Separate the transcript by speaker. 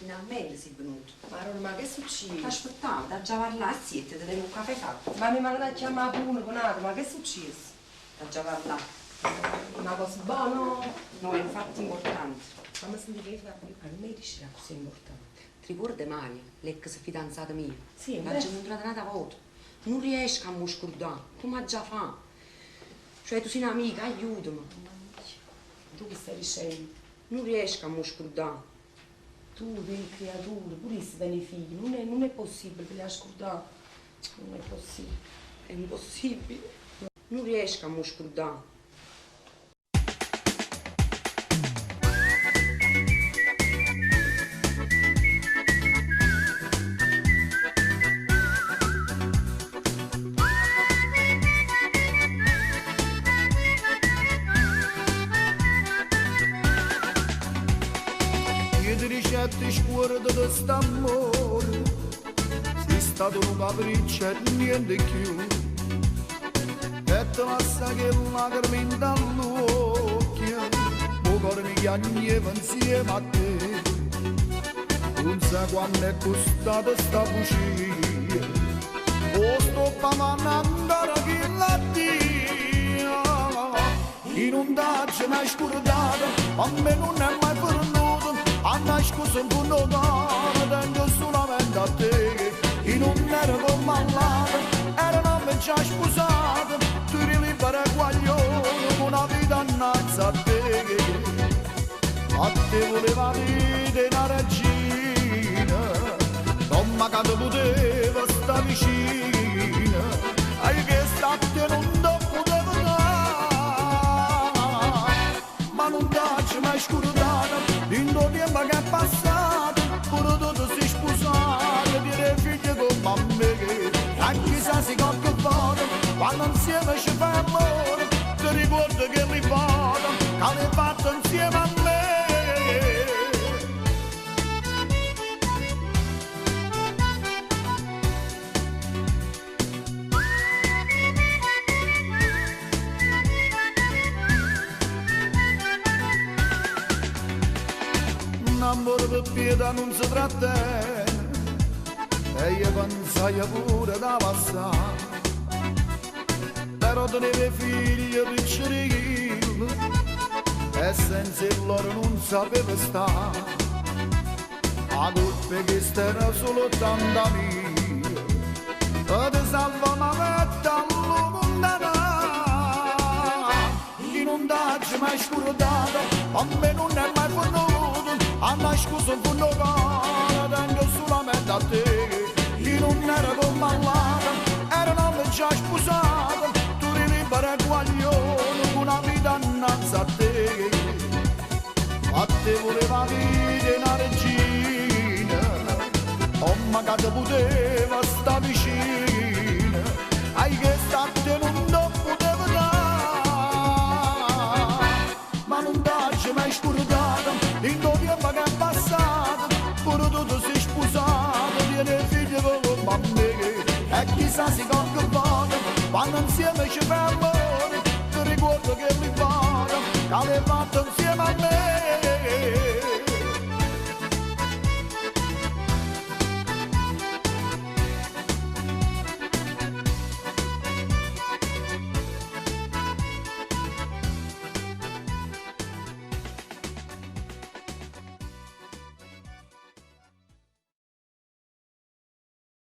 Speaker 1: Finalmente sei venuto.
Speaker 2: Ma che succede?
Speaker 1: Ti aspettavo, da già parlare a siete, ti devo un caffè fatto.
Speaker 2: Ma mi mandato a chiamare pure con altro, ma che è successo?
Speaker 1: Da già parlare.
Speaker 2: Una cosa buona?
Speaker 1: No, è un fatto importante.
Speaker 2: Ma mi senti che Fabio? Ma non mi dici che è così importante?
Speaker 1: Ti ricordi Maria, l'ex fidanzata mia?
Speaker 2: Sì,
Speaker 1: l'ha già incontrata un'altra volta. Non riesco a mi scordare, come già fa? Cioè tu sei un'amica, aiutami.
Speaker 2: Tu che stai dicendo?
Speaker 1: Non riesco a mi scordare.
Speaker 2: Tu, delle creature, pure se dai figli, non è possibile che li hai scordati. Non è possibile.
Speaker 1: È impossibile. Non riesco a mi scordare.
Speaker 3: Ti sguardo di st'amore, sei stato un capriccio e niente più, e ti passa che lacrime dall'occhio, o cuore mi piangeva insieme a te, non sai quanto è costata sta bugia, o sto pavando che la dia, in un daggio mi hai scordato, a me non è mai venuto. Anna scusa un punto d'oro, tengo solamente a te, che non era come malato, era una già sposata, tu eri libera e guaglione, una vita innanzi a te, a te voleva vita una regina, non mi che poteva sta vicina, e che sta a te non ti poteva dare, ma non t'ho mai scordato. In tuo tempo che è passato, pure tu sei sposato, dire figli come me, e chissà se qualche volta, quando insieme ci fa amore, ti ricordo che mi vado, che l'hai fatto insieme a me. Amore per pietà non si tratta e io pensai pure da passare, però tenevo figli piccolini e senza loro non sapevo stare, la colpa è che era solo tanta mia, e ti salva una vita all'umondana, chi non t'ha mai scordato, a me non è mai venuto. Anna scusa un punto d'oro, tengo solamente a te, che non era come malata, era una già sposata, tu eri libera e guaglione, una vita innanzi a te voleva vita una regina, oh ma che te poteva sta vicina, ai che sta a te non ti poteva dare, ma non t'ho mai scordato, in tuo tempo che è passato, pure tu sei sposato, tieni figli come me, e chissà se qualche volta, quando insieme ci fa amore, ti ricordo che mi vado, che l'hai fatto insieme a me.